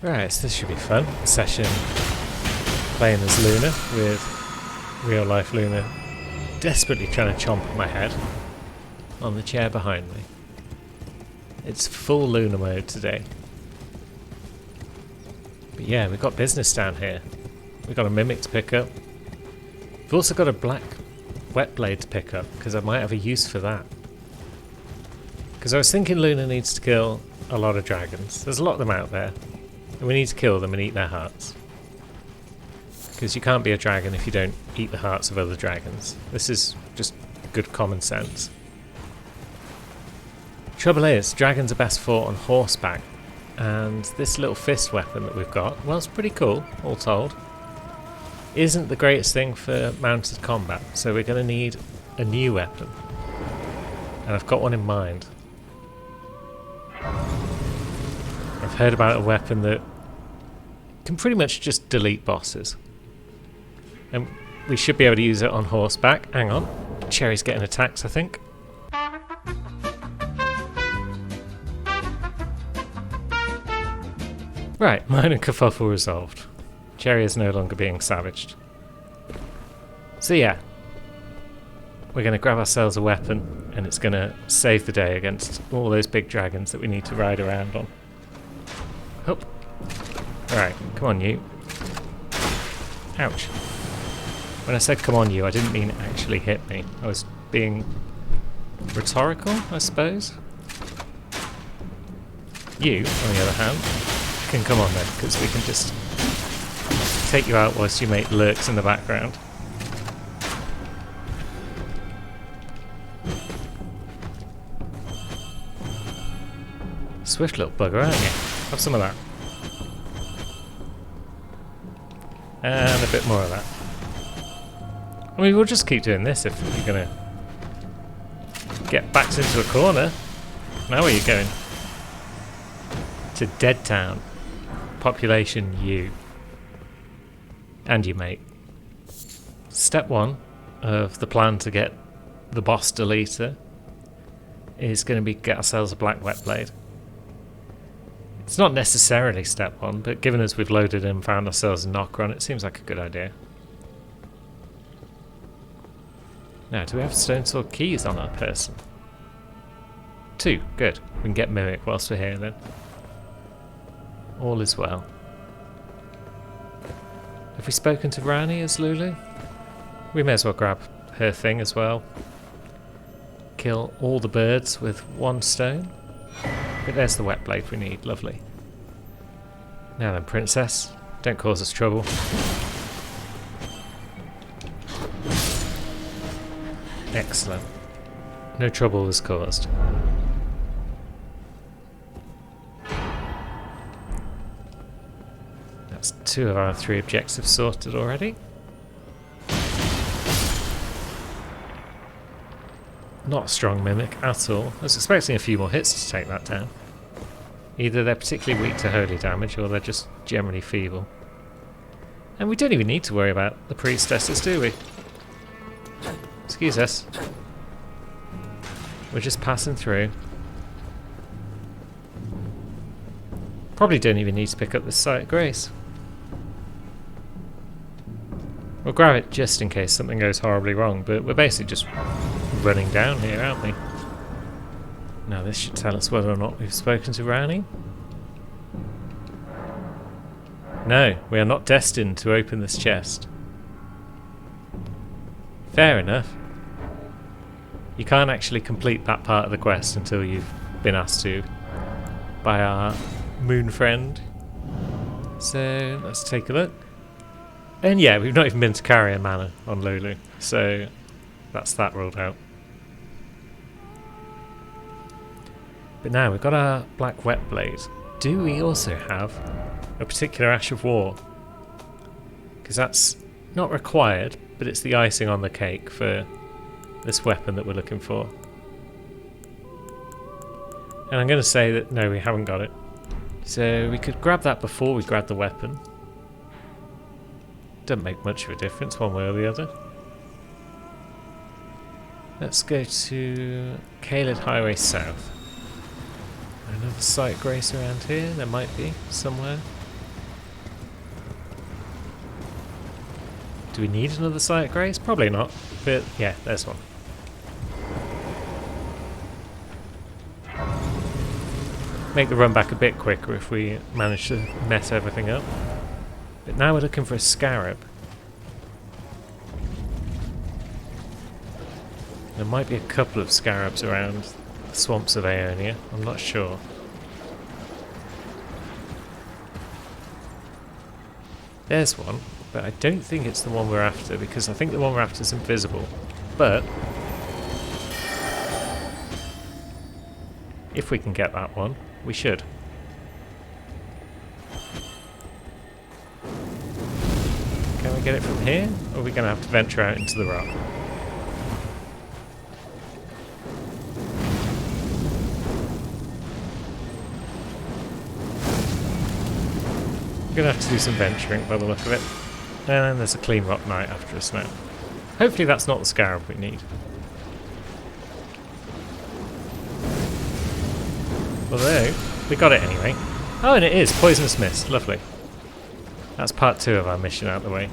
Right, so this should be fun. Session playing as Luna with real life Luna desperately trying to chomp at my head on the chair behind me. It's full Luna mode today. But yeah, we've got business down here. We've got a Mimic to pick up. We've also got a black wet blade to pick up, because I might have a use for that. Because I was thinking Luna needs to kill a lot of dragons. There's a lot of them out there. And we need to kill them and eat their hearts. Because you can't be a dragon if you don't eat the hearts of other dragons. This is just good common sense. Trouble is, dragons are best fought on horseback. And this little fist weapon that we've got, well, it's pretty cool, all told. Isn't the greatest thing for mounted combat, so we're going to need a new weapon. And I've got one in mind. I've heard about a weapon that can pretty much just delete bosses. And we should be able to use it on horseback. Hang on. Cherry's getting attacked, I think. Right, minor kerfuffle resolved. Cherry is no longer being savaged. So yeah, we're going to grab ourselves a weapon and it's going to save the day against all those big dragons that we need to ride around on. Hup. Alright, come on you. Ouch. When I said come on you, I didn't mean it actually hit me. I was being rhetorical, I suppose. You, on the other hand, can come on then, because we can just take you out whilst you make lurks in the background. Swift little bugger, aren't you? Have some of that. And a bit more of that. I mean, we'll just keep doing this if you're going to get backed into a corner. Now where are you going? To Dead Town. Population U. And you, mate. Step 1 of the plan to get the boss deleter is going to be get ourselves a black wet blade. It's not necessarily step 1, but given as we've loaded and found ourselves a knocker on, it seems like a good idea. Now, do we have stone sword keys on our person? 2, good. We can get Mimic whilst we're here then. All is well. Have we spoken to Rani as Lulu? We may as well grab her thing as well. Kill all the birds with 1 stone. But there's the wet blade we need, lovely. Now then, princess, don't cause us trouble. Excellent. No trouble was caused. That's 2 of our 3 objectives sorted already. Not a strong Mimic at all. I was expecting a few more hits to take that down. Either they're particularly weak to holy damage or they're just generally feeble. And we don't even need to worry about the priestesses, do we? Excuse us. We're just passing through. Probably don't even need to pick up this Sight of Grace. We'll grab it just in case something goes horribly wrong, but we're basically just running down here, aren't we? Now this should tell us whether or not we've spoken to Rani. No, we are not destined to open this chest. Fair enough. You can't actually complete that part of the quest until you've been asked to by our moon friend. So let's take a look. And yeah, we've not even been to Carrion Manor on Lulu, so that's that ruled out. But now we've got our black wet blade. Do we also have a particular Ash of War? Because that's not required, but it's the icing on the cake for this weapon that we're looking for. And I'm going to say that no, we haven't got it. So we could grab that before we grab the weapon. Doesn't make much of a difference one way or the other. Let's go to Caelid Highway South. Another Sight of Grace around here, there might be, somewhere. Do we need another Sight of Grace? Probably not, but yeah, there's one. Make the run back a bit quicker if we manage to mess everything up. But now we're looking for a scarab. There might be a couple of scarabs around the swamps of Aeonia, I'm not sure. There's one, but I don't think it's the one we're after, because I think the one we're after is invisible. But if we can get that one, we should. Can we get it from here? Or are we going to have to venture out into the rock? We're going to have to do some venturing by the look of it. And there's a clean rock knight after us now. Hopefully that's not the scarab we need. Although, we got it anyway. Oh, and it is Poisonous Mist. Lovely. That's part 2 of our mission out of the way.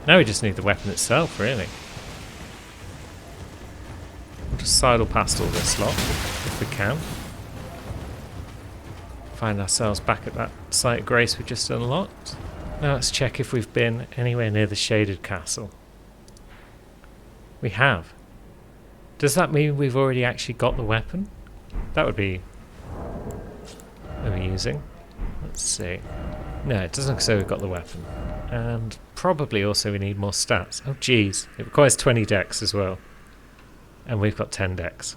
Now we just need the weapon itself, really. We'll just sidle past all this lot, if we can. Find ourselves back at that Sight of Grace we just unlocked. Now let's check if we've been anywhere near the Shaded Castle. We have. Does that mean we've already actually got the weapon? That would be amusing. Let's see. No, it doesn't look as though we've got the weapon. And probably also we need more stats. Oh geez, it requires 20 dex as well. And we've got 10 dex.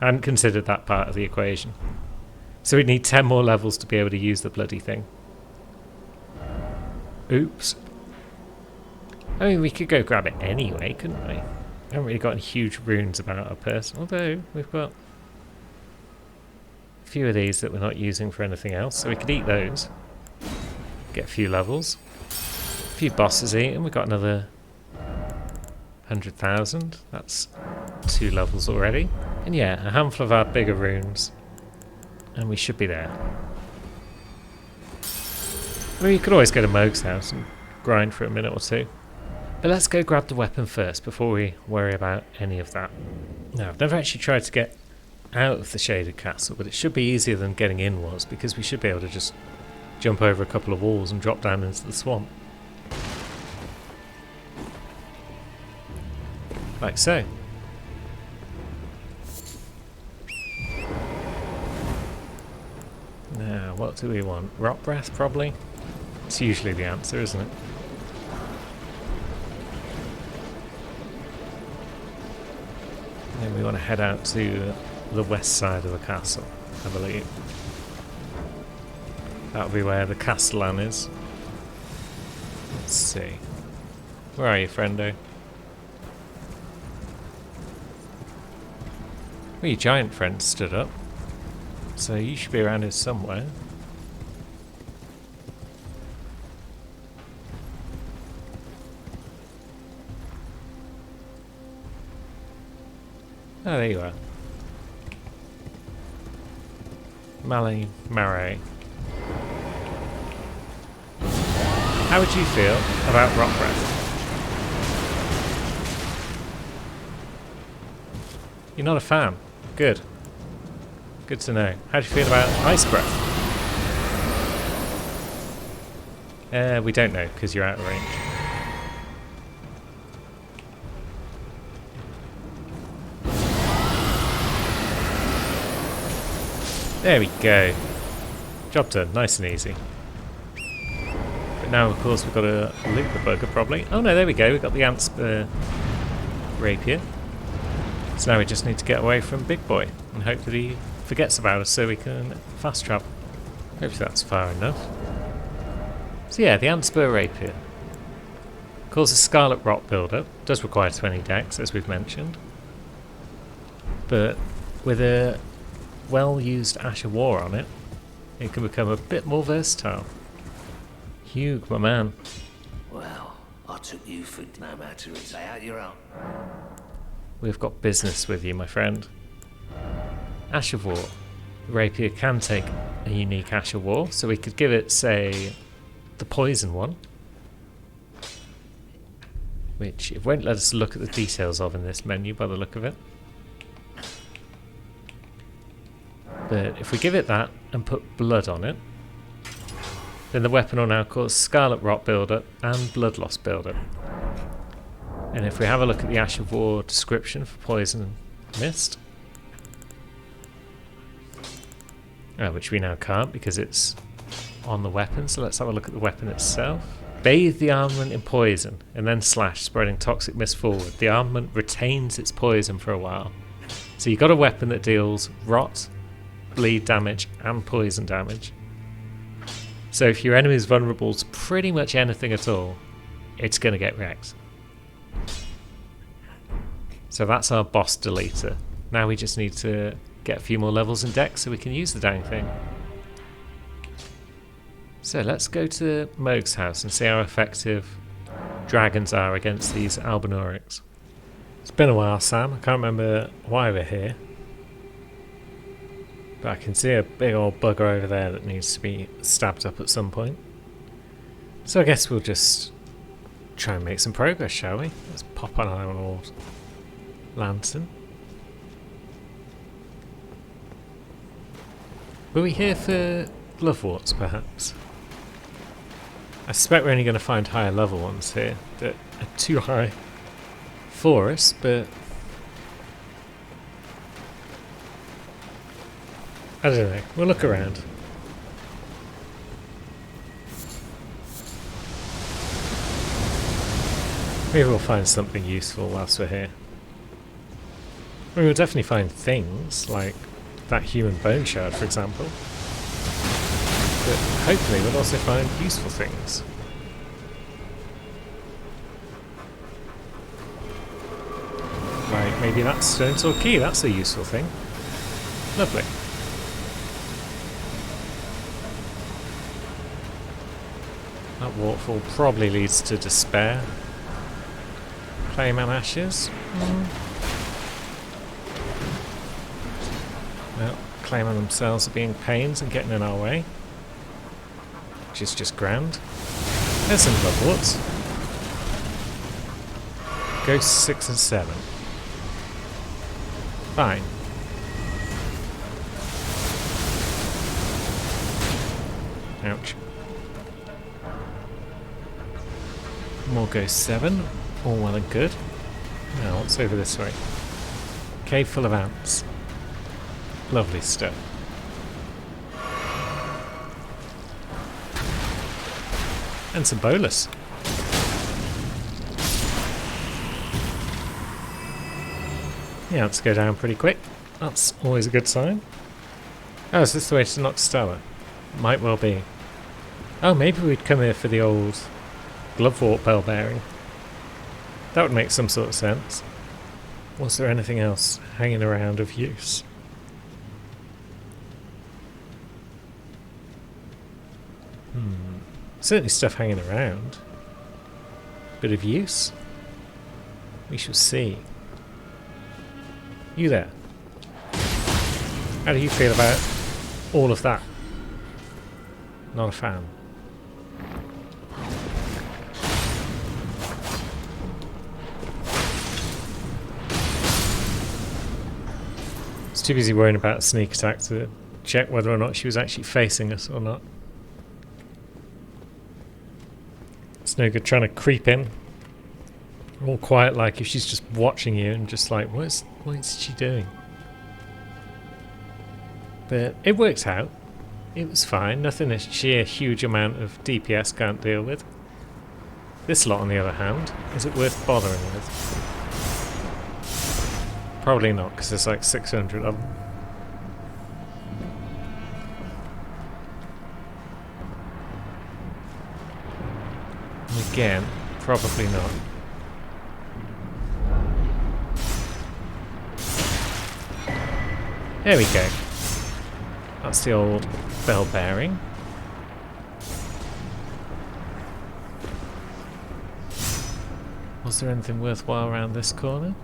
I hadn't considered that part of the equation. So we need 10 more levels to be able to use the bloody thing. Oops. I mean, we could go grab it anyway, couldn't we? Haven't really got any huge runes about our person, although we've got a few of these that we're not using for anything else, so we could eat those. Get a few levels. A few bosses eaten, we've got another 100,000. That's 2 levels already. And yeah, a handful of our bigger runes. And we should be there. I mean, you could always go to Moog's house and grind for a minute or two. But let's go grab the weapon first before we worry about any of that. Now, I've never actually tried to get out of the Shaded Castle, but it should be easier than getting in was, because we should be able to just jump over a couple of walls and drop down into the swamp. Like so. Now, what do we want? Rock breath, probably? It's usually the answer, isn't it? Then we want to head out to the west side of the castle, I believe. That'll be where the Castellan is. Let's see. Where are you, friendo? Well, your giant friend stood up. So you should be around here somewhere. Oh, there you are. Mali Mare. How would you feel about rock breath? You're not a fan. Good. Good to know. How do you feel about ice breath? We don't know because you're out of range. There we go. Job done. Nice and easy. But now, of course, we've got to loot the bugger, probably. Oh no, there we go. We've got the ant rapier. So now we just need to get away from Big Boy and hope that he forgets about us so we can fast travel. Hopefully that's far enough. So yeah, the Antspur rapier. Causes Scarlet Rot build-up. Does require 20 dex, as we've mentioned. But with a well-used Ash of War on it, it can become a bit more versatile. Hugh, my man. Well, I took you for no matter it's out your own. We've got business with you, my friend. Ash of War. The rapier can take a unique Ash of War, so we could give it, say, the poison one. which it won't let us look at the details of in this menu by the look of it. But if we give it that and put blood on it, then the weapon will now cause Scarlet Rot buildup and Blood Loss buildup. And if we have a look at the Ash of War description for Poison Mist, which we now can't because it's on the weapon, so let's have a look at the weapon itself. Bathe the armament in poison and then slash, spreading toxic mist forward. The armament retains its poison for a while. So you've got a weapon that deals rot, bleed damage and poison damage. So if your enemy is vulnerable to pretty much anything at all, it's going to get wrecked. So that's our boss deleter. Now we just need to get a few more levels in Dex so we can use the dang thing. So let's go to Mohg's house and see how effective dragons are against these Albinaurics. It's been a while, Sam. I can't remember why we're here. But I can see a big old bugger over there that needs to be stabbed up at some point. So I guess we'll just try and make some progress, shall we? Let's pop on our old lantern. Were we here for Gloveworts, perhaps? I suspect we're only going to find higher level ones here that are too high for us, but I don't know. We'll look around. Maybe we'll find something useful whilst we're here. I mean, we'll definitely find things, like that human bone shard, for example. But hopefully we'll also find useful things. Like maybe that stone sword key, that's a useful thing. Lovely. That waterfall probably leads to despair. Clayman ashes. Well, Clayman themselves are being pains and getting in our way. Which is just grand. There's some Gloveworts. Ghosts 6 and 7. Fine. Ouch. More Ghost 7. All well and good. Now, what's over this way? Cave full of ants. Lovely stuff. And some bolus. Yeah, let's go down pretty quick. That's always a good sign. Oh, is this the way to Nokstella? Might well be. Oh, maybe we'd come here for the old Glovewort bell bearing. That would make some sort of sense. Was there anything else hanging around of use? Certainly stuff hanging around. Bit of use? We shall see. You there? How do you feel about all of that? Not a fan. I was too busy worrying about a sneak attack to check whether or not she was actually facing us or not. It's no good trying to creep in. All quiet like if she's just watching you and just like, what is she doing? But it worked out. It was fine. Nothing a sheer huge amount of DPS can't deal with. This lot, on the other hand, is it worth bothering with? Probably not, because there's like 600 of them. And again, probably not. There we go. That's the old bell bearing. Was there anything worthwhile around this corner?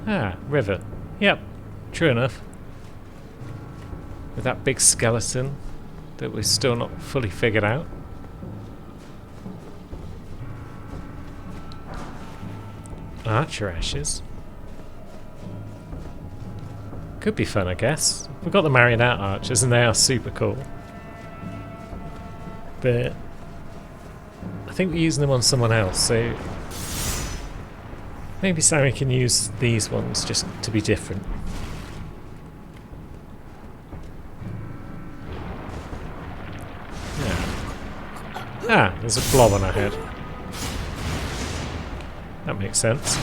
Ah, river. Yep, true enough. With that big skeleton that we're still not fully figured out. Archer ashes. Could be fun, I guess. We've got the marionette archers and they are super cool. But I think we're using them on someone else, so maybe Sammy can use these ones just to be different. Yeah. Ah, there's a blob on our head. That makes sense.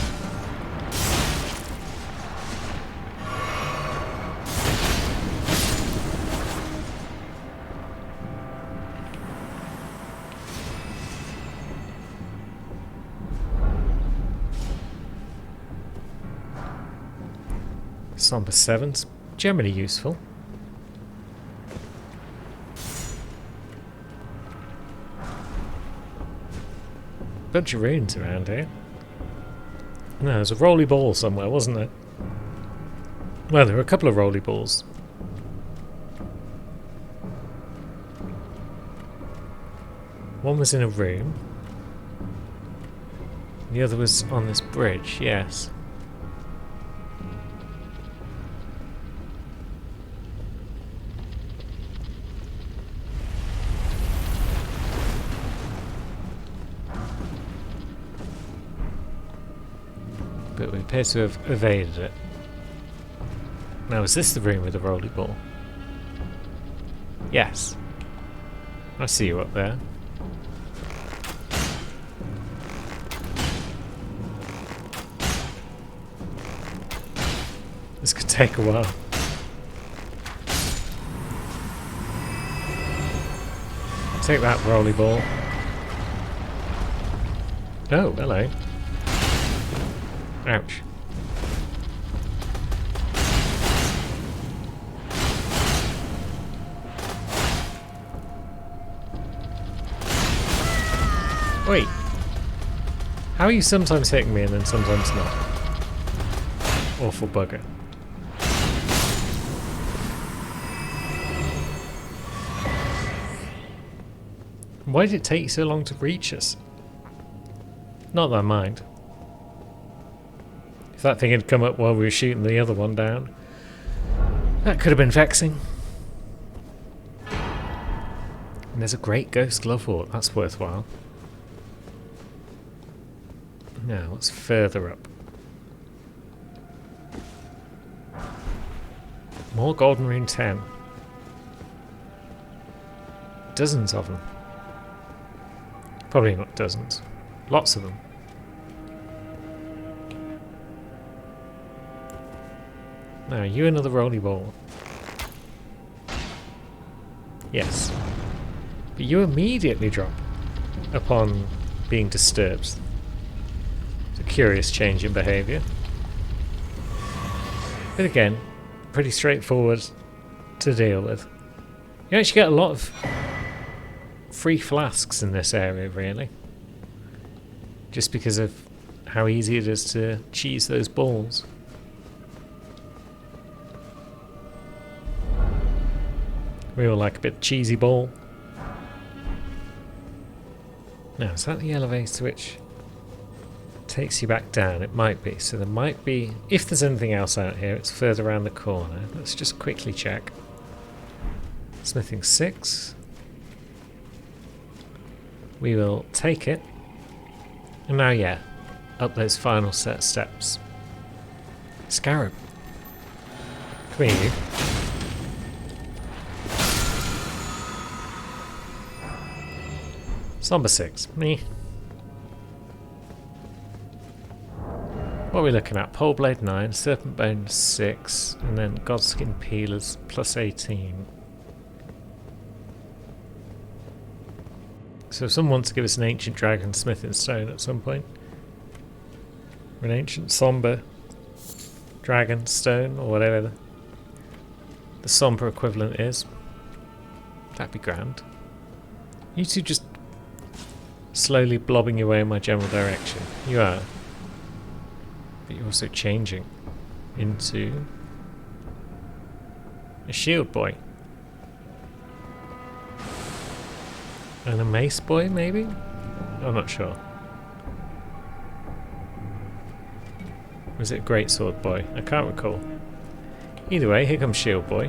Somber 7's generally useful. Bunch of runes around here. No, there's a rolly ball somewhere, wasn't there? Well, there were a couple of rolly balls. One was in a room. The other was on this bridge, yes. But we appear to have evaded it. Now, is this the room with the rolly ball? Yes. I see you up there. This could take a while. Take that, rolly ball. Oh, hello. Ouch. Wait. How are you sometimes hitting me and then sometimes not? Awful bugger. Why did it take you so long to reach us? Not that I mind. If that thing had come up while we were shooting the other one down, that could have been vexing. And there's a great ghost glove fort, that's worthwhile. Now, what's further up? More Golden Rune 10. Dozens of them. Probably not dozens. Lots of them. Now, you another rolly ball. Yes. But you immediately drop upon being disturbed. It's a curious change in behaviour. But again, pretty straightforward to deal with. You actually get a lot of free flasks in this area, really. Just because of how easy it is to cheese those balls. We all like a bit of cheesy ball. Now, is that the elevator which takes you back down? It might be. So there might be, if there's anything else out here, it's further around the corner. Let's just quickly check. Smithing 6. We will take it. And now, yeah, up those final set of steps. Scarab. Come here, you. Somber 6. Me. What are we looking at? Poleblade 9, Serpent Bone 6, and then Godskin Peelers plus 18. So if someone wants to give us an Ancient Dragon Smithing Stone at some point, or an Ancient Somber Dragon Stone, or whatever the Somber equivalent is, that'd be grand. You two just slowly blobbing your way in my general direction. You are. But you're also changing into a shield boy. And a mace boy, maybe? I'm not sure. Or is it Greatsword Boy? I can't recall. Either way, here comes Shield Boy.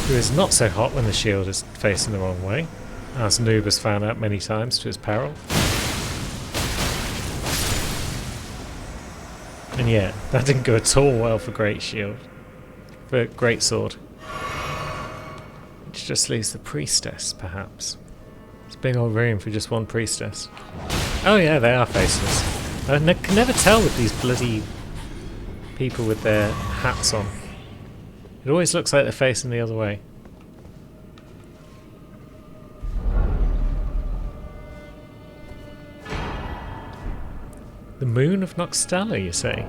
Who is not so hot when the shield is facing the wrong way, as Noob has found out many times to his peril. And yeah, that didn't go at all well for Great Shield. For Greatsword. Which just leaves the Priestess, perhaps. It's a big old room for just one Priestess. Oh yeah, they are faceless. I can never tell with these bloody people with their hats on. It always looks like they're facing the other way. The Moon of Noxtella, you say?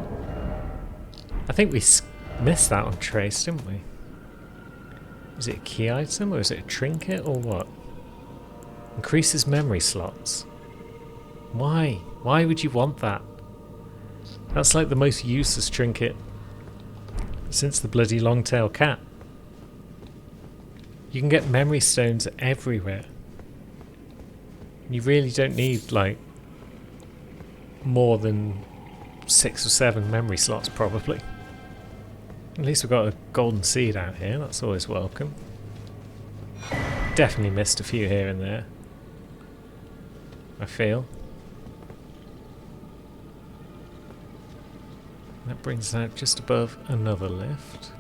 I think we missed that on Trace, didn't we? Is it a key item or is it a trinket or what? Increases memory slots. Why? Why would you want that? That's like the most useless trinket since the bloody long-tailed cat. You can get memory stones everywhere. You really don't need like more than 6 or 7 memory slots probably. At least we've got a golden seed out here, that's always welcome. Definitely missed a few here and there, I feel. That brings us out just above another lift.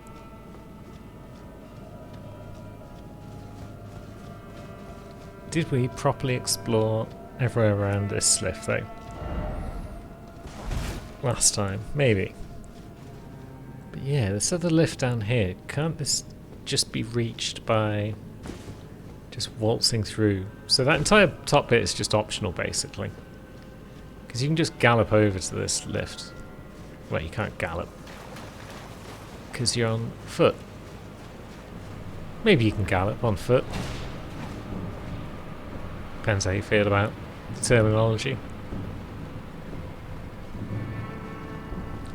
Did we properly explore everywhere around this lift though? Last time, maybe. But yeah, this other lift down here, can't this just be reached by just waltzing through? So that entire top bit is just optional basically. Because you can just gallop over to this lift. Well, you can't gallop because you're on foot. Maybe you can gallop on foot. Depends how you feel about the terminology.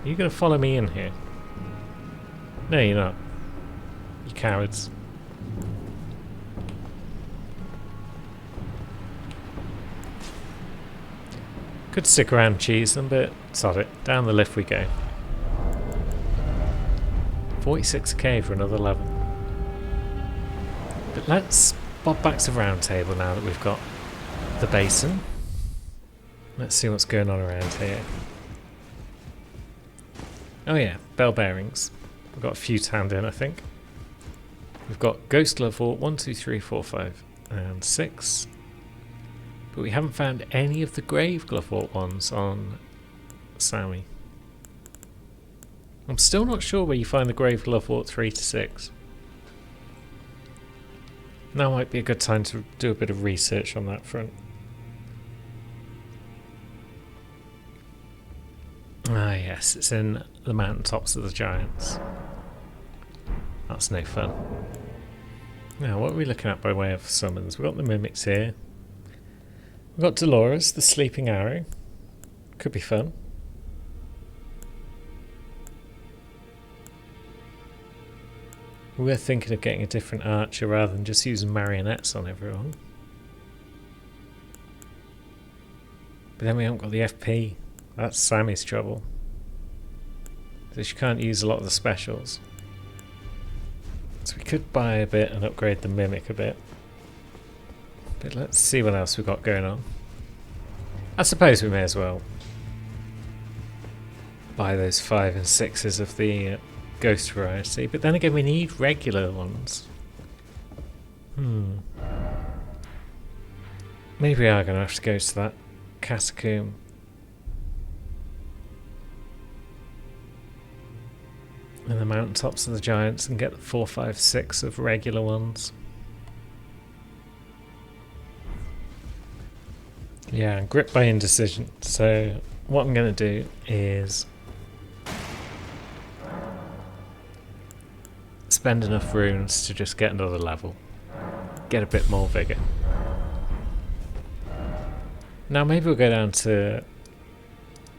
Are you going to follow me in here? No, you're not. You cowards. Could stick around and cheese them, but sod it. Down the lift we go. 46k for another level. But let's bob back to Round Table now that we've got the basin. Let's see what's going on around here. Oh yeah, bell bearings. We've got a few tanned in, I think. We've got Ghost Glove Vault 1, 2, 3, 4, 5, and 6. But we haven't found any of the Grave Glove Vault ones on Sammy. I'm still not sure where you find the Grave Glove Vault 3 to 6. Now might be a good time to do a bit of research on that front. Ah yes, it's in the mountaintops of the Giants. That's no fun. Now what are we looking at by way of summons? We've got the Mimics here. We've got Dolores, the Sleeping Arrow. Could be fun. We're thinking of getting a different archer rather than just using marionettes on everyone. But then we haven't got the FP. That's Sammy's trouble. So she can't use a lot of the specials. So we could buy a bit and upgrade the Mimic a bit. But let's see what else we've got going on. I suppose we may as well buy those 5 and 6s of the Ghost variety. But then again, we need regular ones. Maybe we are going to have to go to that Catacomb. In the mountaintops of the Giants and get the 4, 5, 6 of regular ones. Yeah, I'm gripped by indecision. So what I'm going to do is spend enough runes to just get another level. Get a bit more vigour. Now maybe we'll go down to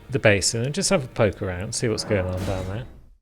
the basin and just have a poke around, see what's going on down there.